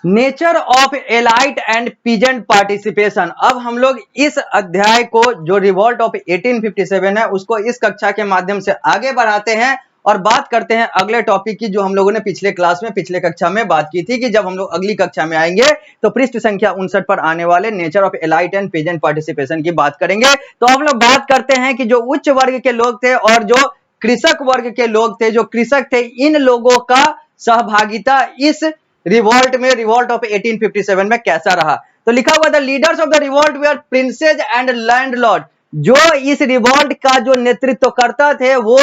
Nature of elite and peasant participation. अब हम लोग इस अध्याय को जो रिवॉल्ट ऑफ 1857 है उसको इस कक्षा के माध्यम से आगे बढ़ाते हैं और बात करते हैं अगले टॉपिक की, जो हम लोगों ने पिछले कक्षा में बात की थी कि जब हम लोग अगली कक्षा में आएंगे तो पृष्ठ संख्या 59 पर आने वाले nature of elite and peasant participation की बात करेंगे। तो हम लोग बात करते हैं कि जो उच्च वर्ग के लोग थे और जो कृषक वर्ग के लोग थे, जो कृषक थे, इन लोगों का सहभागिता इस रिवॉल्ट में, रिवॉल्ट ऑफ 1857 में कैसा रहा। तो लिखा हुआ the leaders of the revolt were princes and landlord. जो इस रिवॉल्ट का जो नेतृत्व करता थे वो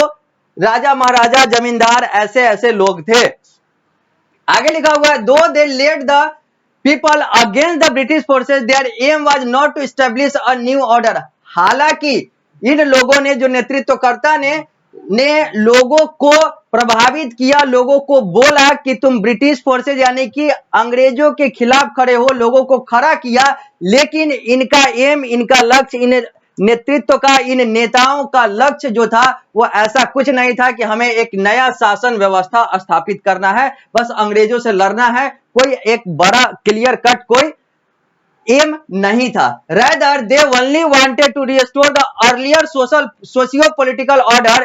राजा महाराजा, जमींदार, ऐसे ऐसे लोग थे। आगे लिखा हुआ है though they led the people against the British forces their aim was not to establish a new order. हालांकि इन लोगों ने, जो नेतृत्वकर्ता ने लोगों को प्रभावित किया, लोगों को बोला कि तुम ब्रिटिश फोर्सेज यानी कि अंग्रेजों के खिलाफ खड़े हो, लोगों को खड़ा किया, लेकिन इनका एम, इनका लक्ष्य, इन नेतृत्व का, इन नेताओं का लक्ष्य जो था वो ऐसा कुछ नहीं था कि हमें एक नया शासन व्यवस्था स्थापित करना है, बस अंग्रेजों से लड़ना है। कोई एक बड़ा क्लियर कट कोई एम नहीं था। Rather, they only wanted to restore the earlier socio-political order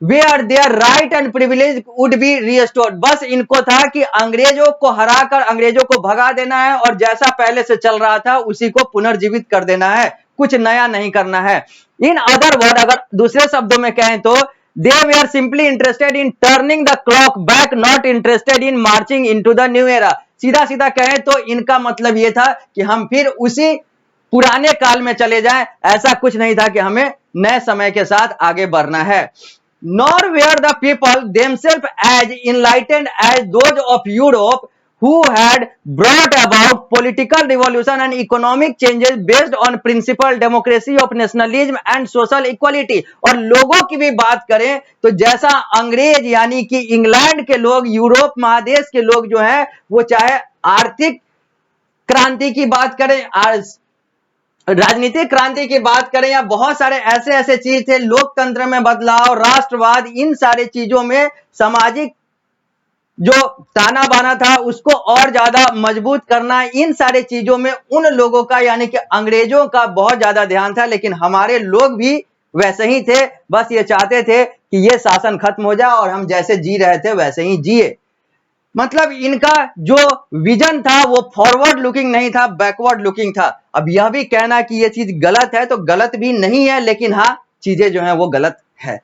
where their right and privilege would be restored। बस इनको था कि अंग्रेजों को हराकर अंग्रेजों को भगा देना है और जैसा पहले से चल रहा था उसी को पुनर्जीवित कर देना है, कुछ नया नहीं करना है। इन अदर वर्ड, अगर दूसरे शब्दों में कहें तो they were simply interested in turning the clock back, not interested in marching into the new era। सीधा सीधा कहें तो इनका मतलब यह था कि हम फिर उसी पुराने काल में चले जाएं, ऐसा कुछ नहीं था कि हमें नए समय के साथ आगे बढ़ना है। Nor were the people themselves as enlightened as those of Europe who had brought about political revolution and economic changes based on principle democracy of nationalism and social equality। और लोगों की भी बात करें तो जैसा अंग्रेज यानी कि इंग्लैंड के लोग, यूरोप महादेश के लोग जो हैं, वो चाहे आर्थिक क्रांति की बात करें, राजनीतिक क्रांति की बात करें, या बहुत सारे ऐसे ऐसे चीज थे, लोकतंत्र में बदलाव, राष्ट्रवाद, इन सारे चीजों में सामाजिक जो ताना बाना था उसको और ज्यादा मजबूत करना, इन सारे चीजों में उन लोगों का यानी कि अंग्रेजों का बहुत ज्यादा ध्यान था। लेकिन हमारे लोग भी वैसे ही थे, बस ये चाहते थे कि ये शासन खत्म हो जाए और हम जैसे जी रहे थे वैसे ही जिए। मतलब इनका जो विजन था वो फॉरवर्ड लुकिंग नहीं था, बैकवर्ड लुकिंग था। अब यह भी कहना कि ये चीज गलत है तो गलत भी नहीं है, लेकिन हाँ चीजें जो है वो गलत है,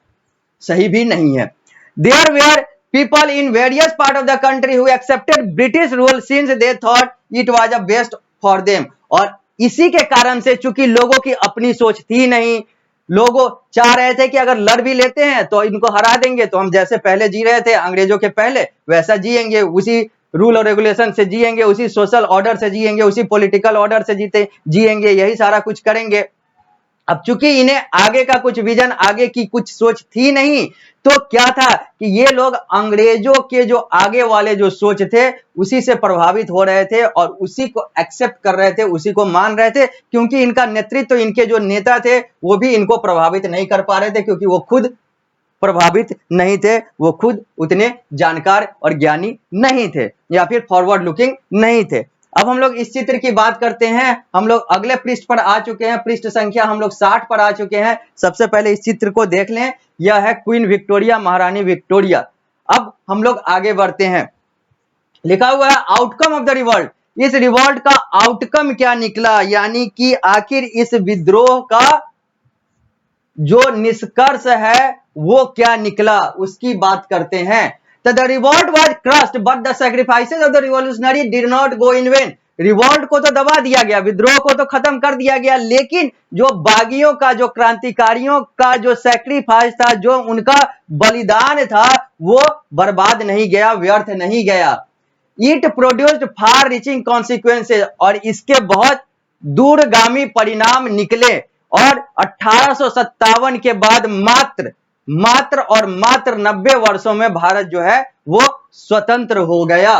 सही भी नहीं है। There were people in various part of the country who accepted British rule since they thought it was the best for them। और इसी के कारण से, चूंकि लोगों की अपनी सोच थी नहीं, लोगों चाह रहे थे कि अगर लड़ भी लेते हैं तो इनको हरा देंगे तो हम जैसे पहले जी रहे थे अंग्रेजों के पहले वैसा जिएंगे, उसी रूल और रेगुलेशन से जिएंगे, उसी सोशल ऑर्डर से जिएंगे, उसी पॉलिटिकल ऑर्डर से जिएंगे, यही सारा कुछ करेंगे। अब चूंकि इन्हें आगे का कुछ विजन, आगे की कुछ सोच थी नहीं, तो क्या था कि ये लोग अंग्रेजों के जो आगे वाले जो सोच थे उसी से प्रभावित हो रहे थे और उसी को एक्सेप्ट कर रहे थे, उसी को मान रहे थे, क्योंकि इनका नेतृत्व, इनके जो नेता थे वो भी इनको प्रभावित नहीं कर पा रहे थे, क्योंकि वो खुद प्रभावित नहीं थे, वो खुद उतने जानकार और ज्ञानी नहीं थे या फिर फॉरवर्ड लुकिंग नहीं थे। अब हम लोग इस चित्र की बात करते हैं। हम लोग अगले पृष्ठ पर आ चुके हैं, पृष्ठ संख्या हम लोग 60 पर आ चुके हैं। सबसे पहले इस चित्र को देख लें, यह है क्वीन विक्टोरिया, महारानी विक्टोरिया। अब हम लोग आगे बढ़ते हैं। लिखा हुआ है आउटकम ऑफ द रिवॉल्ट। इस रिवॉल्ट का आउटकम क्या निकला, यानी कि आखिर इस विद्रोह का जो निष्कर्ष है वो क्या निकला, उसकी बात करते हैं। The revolt was crushed, but the sacrifices of the revolutionary did not go in vain। Revolt को तो दबा दिया गया, विद्रोह को तो खत्म कर दिया गया, लेकिन जो बागियों का, जो क्रांतिकारियों का जो सैक्रिफाइस था, जो उनका बलिदान था, वो बर्बाद नहीं गया, व्यर्थ नहीं गया। It produced far reaching consequences, और इसके बहुत दूरगामी परिणाम निकले। और 1857 के बाद मात्र 90 वर्षों में भारत जो है वो स्वतंत्र हो गया।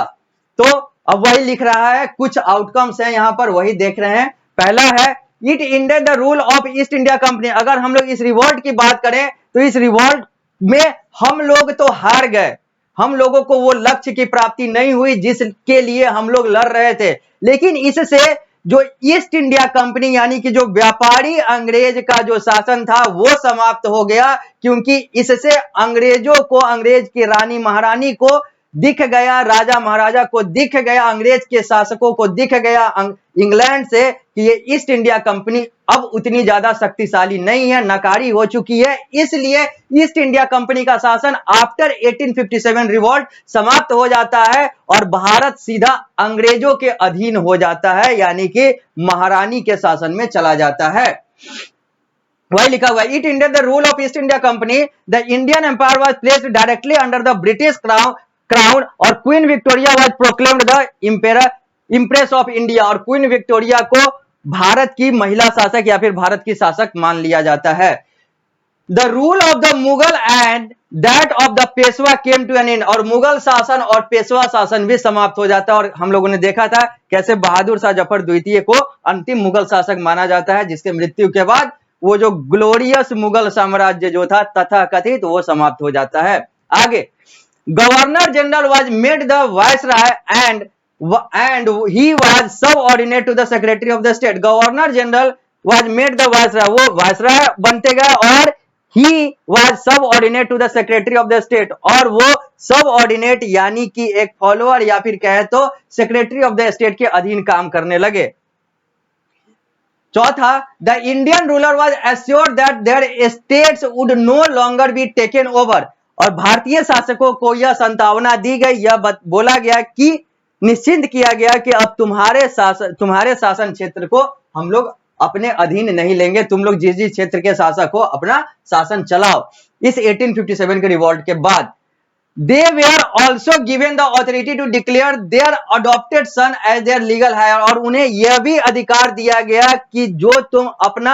तो अब वही लिख रहा है, कुछ आउटकम्स हैं यहां पर, वही देख रहे हैं। पहला है it ended the rule of East India company. अगर हम लोग इस रिवॉल्ट की बात करें तो इस रिवॉल्ट में हम लोग तो हार गए, हम लोगों को वो लक्ष्य की प्राप्ति नहीं हुई जिसके लिए हम लोग लड़ रहे थे। लेकिन इससे जो ईस्ट इंडिया कंपनी यानी कि जो व्यापारी अंग्रेज का जो शासन था वो समाप्त हो गया, क्योंकि इससे अंग्रेजों को, अंग्रेज की रानी महारानी को दिख गया, राजा महाराजा को दिख गया, अंग्रेज के शासकों को दिख गया इंग्लैंड से कि ये ईस्ट इंडिया कंपनी अब उतनी ज्यादा शक्तिशाली नहीं है, नकारी हो चुकी है। इसलिए ईस्ट इंडिया कंपनी का शासन आफ्टर 1857 रिवॉल्ट समाप्त हो जाता है और भारत सीधा अंग्रेजों के अधीन हो जाता है, यानी कि महारानी के शासन में चला जाता है। वही लिखा हुआ है, it ended the rule of East India Company, the Indian Empire was placed directly under the British Crown और Queen Victoria was proclaimed the empress of India, और क्वीन विक्टोरिया को भारत की महिला शासक या फिर भारत की शासक मान लिया जाता है। The rule of the Mughal and that of the Peshwa came to an end, और मुगल शासन और पेशवा शासन भी समाप्त हो जाता है। और हम लोगों ने देखा था कैसे बहादुर शाह जफर द्वितीय को अंतिम मुगल शासक माना जाता है, जिसके मृत्यु के बाद वो जो ग्लोरियस मुगल साम्राज्य जो था तथाकथित वो समाप्त हो जाता है। आगे, governor general was made the viceroy and he was subordinate to the secretary of the state। Governor general was made the viceroy, वो वायसराय बनते गए, और he was subordinate to the secretary of the state, और वो subordinate यानी कि एक follower या फिर कहे तो सेक्रेटरी ऑफ द स्टेट के अधीन काम करने लगे। चौथा, the Indian ruler was assured that their states would no longer be taken over, और भारतीय शासकों को यह संभावना दी गई, यह बोला गया कि निश्चिंत किया गया कि अब तुम्हारे शासन क्षेत्र को हम लोग अपने अधीन नहीं लेंगे, तुम लोग जिस जिस क्षेत्र के शासक हो अपना शासन चलाओ। इस 1857 के रिवॉल्ट के बाद they were also given the authority to declare their adopted son as their legal heir, और उन्हें यह भी अधिकार दिया गया कि जो तुम अपना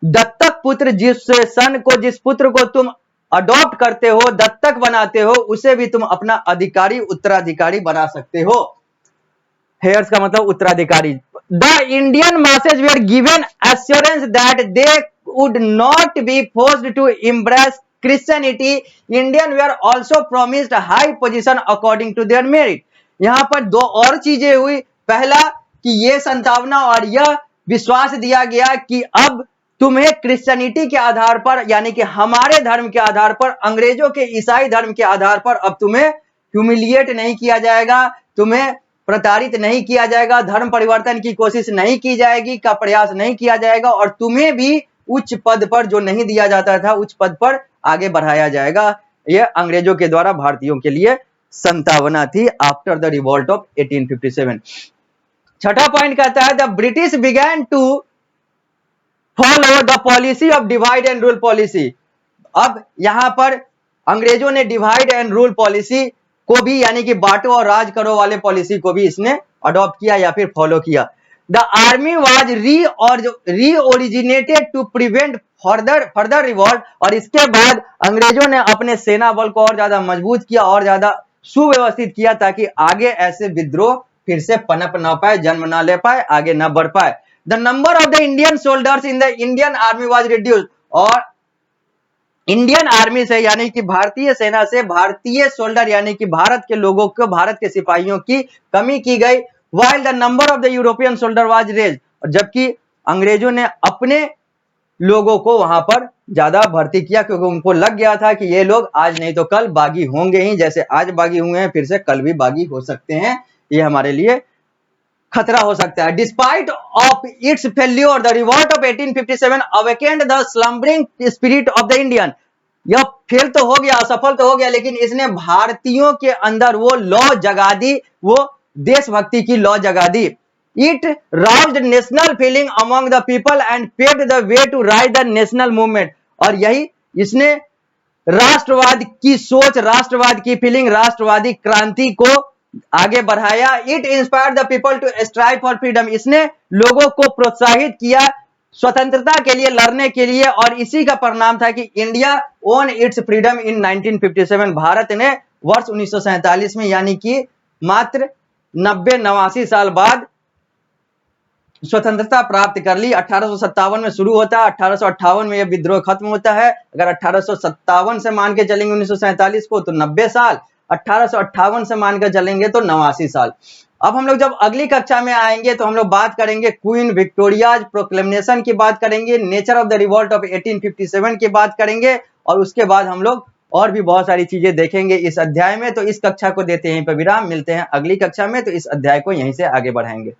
दत्तक पुत्र, जिस पुत्र को तुम अडॉप्ट करते हो, दत्तक बनाते हो, उसे भी तुम अपना अधिकारी, उत्तराधिकारी बना सकते हो। हेयर्स का मतलब उत्तराधिकारी। The Indian masses were given assurance that they would not be forced to embrace Christianity, Indian were also promised high position according to their merit. यहां पर दो और चीजें हुई। पहला कि यह संभावना और यह विश्वास दिया गया कि अब तुम्हें क्रिश्चियनिटी के आधार पर, यानी कि हमारे धर्म के आधार पर, अंग्रेजों के ईसाई धर्म के आधार पर अब तुम्हें ह्यूमिलिएट नहीं किया जाएगा, तुम्हें प्रताड़ित नहीं किया जाएगा, धर्म परिवर्तन की कोशिश नहीं की जाएगी, का प्रयास नहीं किया जाएगा, और तुम्हें भी उच्च पद पर जो नहीं दिया जाता था उच्च पद पर आगे बढ़ाया जाएगा। यह अंग्रेजों के द्वारा भारतीयों के लिए संभावना थी आफ्टर द रिवॉल्ट ऑफ 1857। छठा पॉइंट कहता है the British began to follow the policy of divide and rule policy. अब यहां पर अंग्रेजों ने डिवाइड एंड रूल पॉलिसी को भी, यानी कि बांटो और राज करो वाले पॉलिसी को भी इसने अडॉप्ट किया या फिर फॉलो किया। The army was reoriginated to prevent further revolt, और इसके बाद अंग्रेजों ने अपने सेना बल को और ज्यादा मजबूत किया और ज्यादा सुव्यवस्थित किया ताकि आगे ऐसे विद्रोह फिर से पनप ना पाए, जन्म ना ले पाए, आगे ना बढ़ पाए। The number of the Indian soldiers in the Indian army was reduced, और इंडियन आर्मी से यानी कि भारतीय सेना से भारतीय सोल्जर यानी कि भारत के लोगों को, भारत के सिपाहियों की कमी की गई। while the number of the European soldier was raised, और जबकि अंग्रेजों ने अपने लोगों को वहां पर ज्यादा भर्ती किया, क्योंकि उनको लग गया था कि ये लोग आज नहीं तो कल बागी होंगे ही, जैसे आज बागी हुए हैं फिर से कल भी बागी हो सकते हैं, ये हमारे लिए खतरा हो सकता है। Despite of its failure the revolt of 1857 awakened the slumbering spirit of the Indian. यह फेल तो हो गया, असफल तो हो गया, लेकिन इसने भारतीयों के अंदर वो लौ जगा दी, वो देशभक्ति की लौ जगा दी। It roused national feeling among the people and paved the way to rise the national movement, और यही इसने राष्ट्रवाद की सोच, राष्ट्रवाद की फीलिंग, राष्ट्रवादी क्रांति को आगे बढ़ाया। It inspired the people to strive for freedom, इसने लोगों को प्रोत्साहित किया स्वतंत्रता के लिए लड़ने के लिए, और इसी का परिणाम था कि इंडिया ओन इट्स फ्रीडम इन 1957। भारत ने वर्ष 1947 में, यानी कि मात्र 89 साल बाद स्वतंत्रता प्राप्त कर ली। 1857 में शुरू होता है, 1858 में यह विद्रोह खत्म होता है। अगर 1857 से मान के चलेंगे 1947 को तो 90 साल, 1858 से मानकर चलेंगे तो 89 साल। अब हम लोग जब अगली कक्षा में आएंगे तो हम लोग बात करेंगे क्वीन विक्टोरियाज प्रोक्लेमेशन की बात करेंगे, nature of the revolt of 1857 की बात करेंगे और उसके बाद हम लोग और भी बहुत सारी चीजें देखेंगे इस अध्याय में। तो इस कक्षा को देते हैं यहीं पर विराम, मिलते हैं अगली कक्षा में, तो इस अध्याय को यहीं से आगे बढ़ाएंगे।